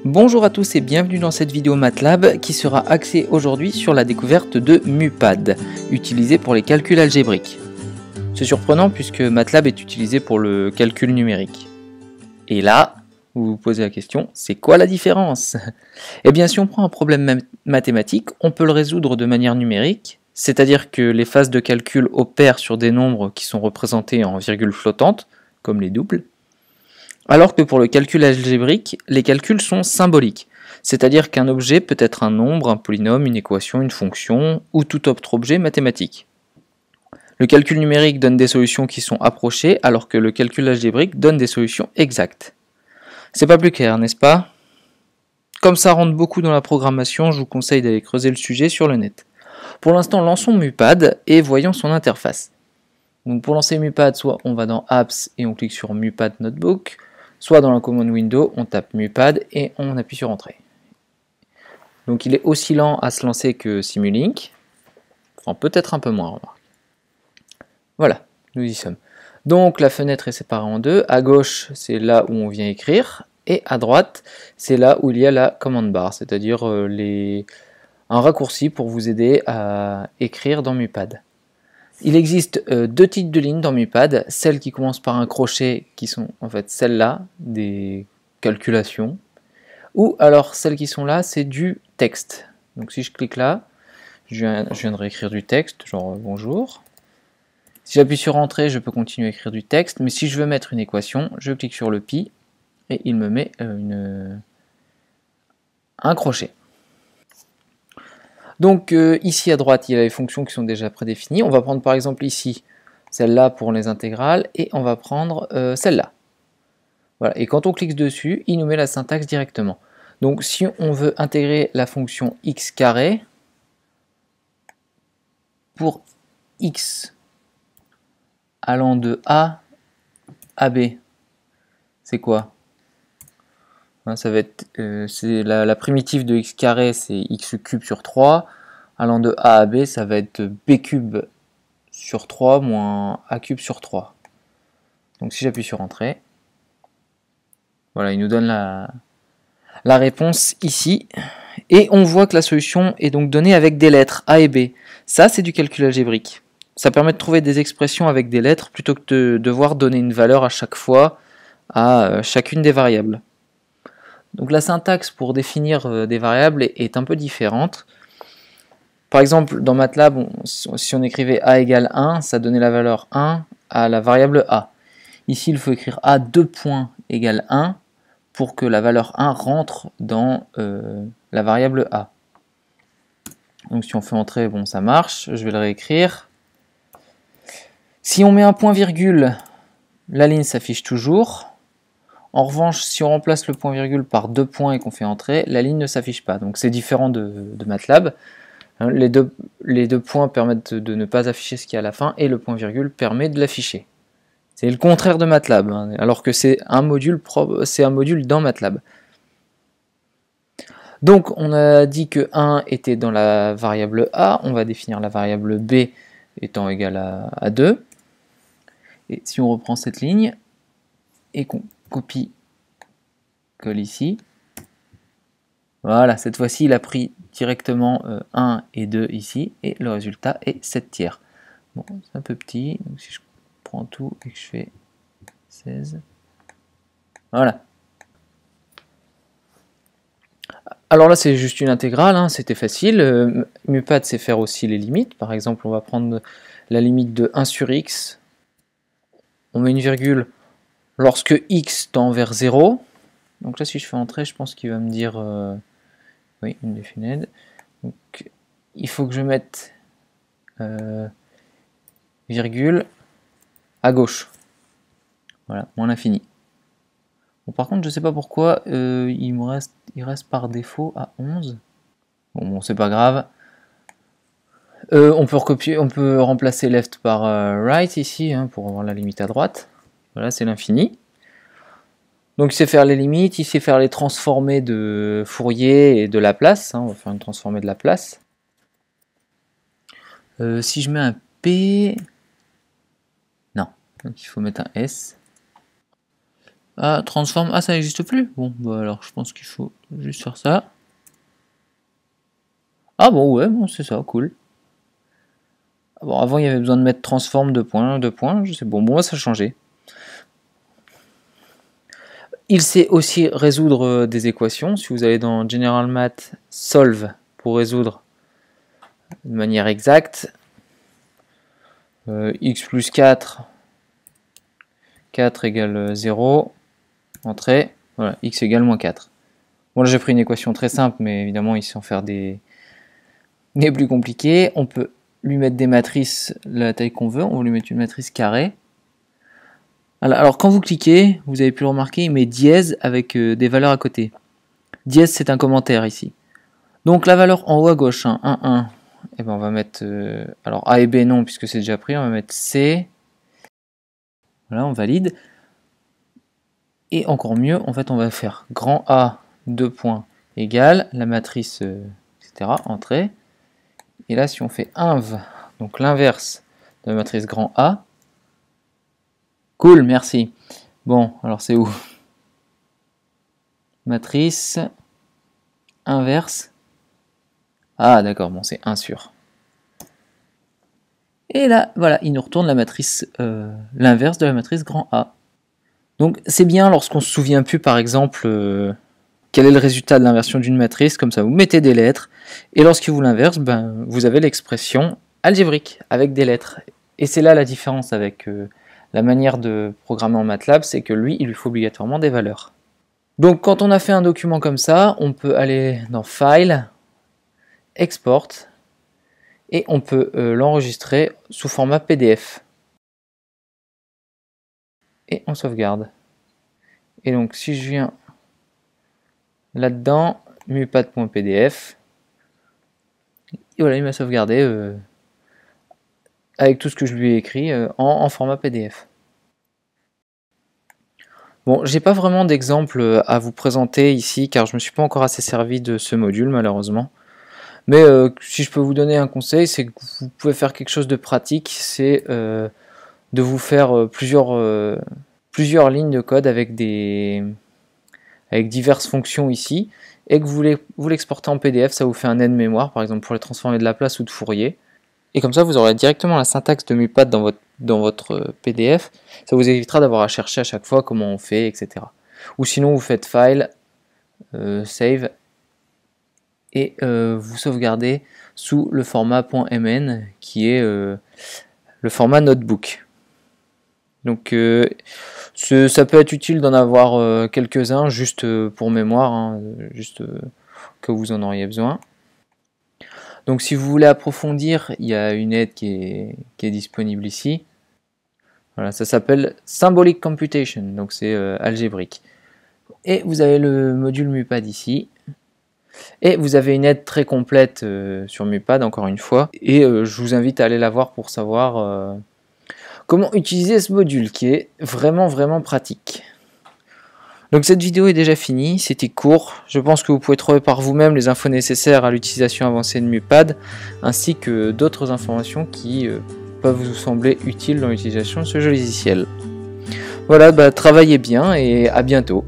Bonjour à tous et bienvenue dans cette vidéo MATLAB qui sera axée aujourd'hui sur la découverte de MUPAD, utilisé pour les calculs algébriques. C'est surprenant puisque MATLAB est utilisé pour le calcul numérique. Et là, vous vous posez la question, c'est quoi la différence? Eh bien, si on prend un problème mathématique, on peut le résoudre de manière numérique, c'est-à-dire que les phases de calcul opèrent sur des nombres qui sont représentés en virgule flottante, comme les doubles, alors que pour le calcul algébrique, les calculs sont symboliques, c'est-à-dire qu'un objet peut être un nombre, un polynôme, une équation, une fonction, ou tout autre objet mathématique. Le calcul numérique donne des solutions qui sont approchées, alors que le calcul algébrique donne des solutions exactes. C'est pas plus clair, n'est-ce pas? Comme ça rentre beaucoup dans la programmation, je vous conseille d'aller creuser le sujet sur le net. Pour l'instant, lançons MUPAD et voyons son interface. Donc pour lancer MUPAD, soit on va dans Apps et on clique sur MUPAD Notebook, soit dans la commande window, on tape MUPAD et on appuie sur Entrée. Donc il est aussi lent à se lancer que Simulink, enfin peut-être un peu moins, remarque. Voilà, nous y sommes. Donc la fenêtre est séparée en deux, à gauche c'est là où on vient écrire, et à droite c'est là où il y a la commande bar, c'est-à-dire un raccourci pour vous aider à écrire dans MUPAD. Il existe deux types de lignes dans MUPAD, celles qui commencent par un crochet, qui sont en fait celles-là, des calculations, ou alors celles qui sont là, c'est du texte. Donc si je clique là, je viendrai écrire du texte, genre bonjour. Si j'appuie sur Entrée, je peux continuer à écrire du texte, mais si je veux mettre une équation, je clique sur le pi, et il me met un crochet. Donc ici à droite, il y a les fonctions qui sont déjà prédéfinies. On va prendre par exemple ici celle-là pour les intégrales et on va prendre celle-là. Voilà. Et quand on clique dessus, il nous met la syntaxe directement. Donc si on veut intégrer la fonction x carré pour x allant de a à b, c'est quoi? Ça va être c'est la primitive de x carré, c'est x cube sur 3. Allant de a à b, ça va être b cube sur 3 moins a cube sur 3. Donc si j'appuie sur Entrée, voilà, il nous donne la réponse ici. Et on voit que la solution est donc donnée avec des lettres A et B. Ça, c'est du calcul algébrique. Ça permet de trouver des expressions avec des lettres plutôt que de devoir donner une valeur à chaque fois à chacune des variables. Donc la syntaxe pour définir des variables est un peu différente. Par exemple, dans MATLAB, si on écrivait a égale 1, ça donnait la valeur 1 à la variable a. Ici, il faut écrire a 2 points égale 1 pour que la valeur 1 rentre dans la variable a. Donc si on fait entrer, bon, ça marche. Je vais le réécrire. Si on met un point virgule, la ligne s'affiche toujours. En revanche, si on remplace le point virgule par 2 points et qu'on fait entrer, la ligne ne s'affiche pas. Donc c'est différent de MATLAB. Les deux points permettent de ne pas afficher ce qu'il y a à la fin et le point virgule permet de l'afficher. C'est le contraire de MATLAB, alors que c'est un module dans MATLAB. Donc on a dit que 1 était dans la variable a, on va définir la variable b étant égale à 2. Et si on reprend cette ligne et qu'on copie, colle ici, voilà, cette fois-ci il a pris directement 1 et 2 ici, et le résultat est 7 tiers. Bon, c'est un peu petit, donc si je prends tout et que je fais 16, voilà. Alors là c'est juste une intégrale, hein, c'était facile. MUPAD sait faire aussi les limites, par exemple on va prendre la limite de 1 sur x, on met une virgule lorsque x tend vers 0, donc là si je fais entrer je pense qu'il va me dire oui, indefinite. Donc il faut que je mette virgule à gauche, voilà, moins l'infini. Bon, par contre je sais pas pourquoi il reste par défaut à 11. Bon c'est pas grave. On peut remplacer left par right ici hein, pour avoir la limite à droite. Voilà, c'est l'infini. Donc il sait faire les limites, il sait faire les transformés de Fourier et de Laplace. Hein, on va faire une transformée de Laplace. Si je mets un P... Non, donc il faut mettre un S. Ah, transforme. Ah, ça n'existe plus. Bon, bah alors je pense qu'il faut juste faire ça. Ah bon, ouais, bon, c'est ça, cool. Bon, avant, il y avait besoin de mettre transform 2 points, je sais. Bon, moi, ça a changé. Il sait aussi résoudre des équations. Si vous allez dans General Math, Solve, pour résoudre de manière exacte, x plus 4, 4 égale 0, entrée, voilà, x égale moins 4. Bon, là, j'ai pris une équation très simple, mais évidemment, il sait en faire des plus compliquées. On peut lui mettre des matrices la taille qu'on veut. On va lui mettre une matrice carrée. Alors quand vous cliquez, vous avez pu le remarquer, il met dièse avec des valeurs à côté. Dièse, c'est un commentaire ici. Donc la valeur en haut à gauche, hein, 1, 1, et ben on va mettre, alors A et B non, puisque c'est déjà pris, on va mettre C. Voilà, on valide. Et encore mieux, en fait, on va faire grand A, 2 points, égale, la matrice, etc., entrée. Et là, si on fait inv, donc l'inverse de la matrice grand A, cool, merci. Bon, alors c'est où? Matrice inverse. Ah d'accord, bon c'est 1 sur. Et là, voilà, il nous retourne la matrice, l'inverse de la matrice grand A. Donc c'est bien lorsqu'on se souvient plus par exemple quel est le résultat de l'inversion d'une matrice, comme ça vous mettez des lettres, et lorsqu'il vous l'inverse, ben, vous avez l'expression algébrique avec des lettres. Et c'est là la différence avec la manière de programmer en MATLAB, c'est que lui, il lui faut obligatoirement des valeurs. Donc quand on a fait un document comme ça, on peut aller dans File, Export, et on peut l'enregistrer sous format PDF. Et on sauvegarde. Et donc si je viens là-dedans, mupad.pdf, et voilà, il m'a sauvegardé avec tout ce que je lui ai écrit en format PDF. Bon, j'ai pas vraiment d'exemple à vous présenter ici car je me suis pas encore assez servi de ce module malheureusement. Mais si je peux vous donner un conseil, c'est que vous pouvez faire quelque chose de pratique, c'est de vous faire plusieurs lignes de code avec diverses fonctions ici, et que vous l'exportez en PDF, ça vous fait un aide-mémoire, par exemple pour les transformer de Laplace ou de Fourier. Et comme ça, vous aurez directement la syntaxe de Mupad dans votre PDF. Ça vous évitera d'avoir à chercher à chaque fois comment on fait, etc. Ou sinon, vous faites File, Save, et vous sauvegardez sous le format .mn, qui est le format notebook. Donc ça peut être utile d'en avoir quelques-uns, juste pour mémoire, hein, juste que vous en auriez besoin. Donc si vous voulez approfondir, il y a une aide qui est disponible ici. Voilà, ça s'appelle Symbolic Computation, donc c'est algébrique. Et vous avez le module Mupad ici. Et vous avez une aide très complète sur Mupad, encore une fois. Et je vous invite à aller la voir pour savoir comment utiliser ce module, qui est vraiment pratique. Donc cette vidéo est déjà finie, c'était court. Je pense que vous pouvez trouver par vous-même les infos nécessaires à l'utilisation avancée de Mupad, ainsi que d'autres informations qui peuvent vous sembler utiles dans l'utilisation de ce logiciel. Voilà, travaillez bien et à bientôt.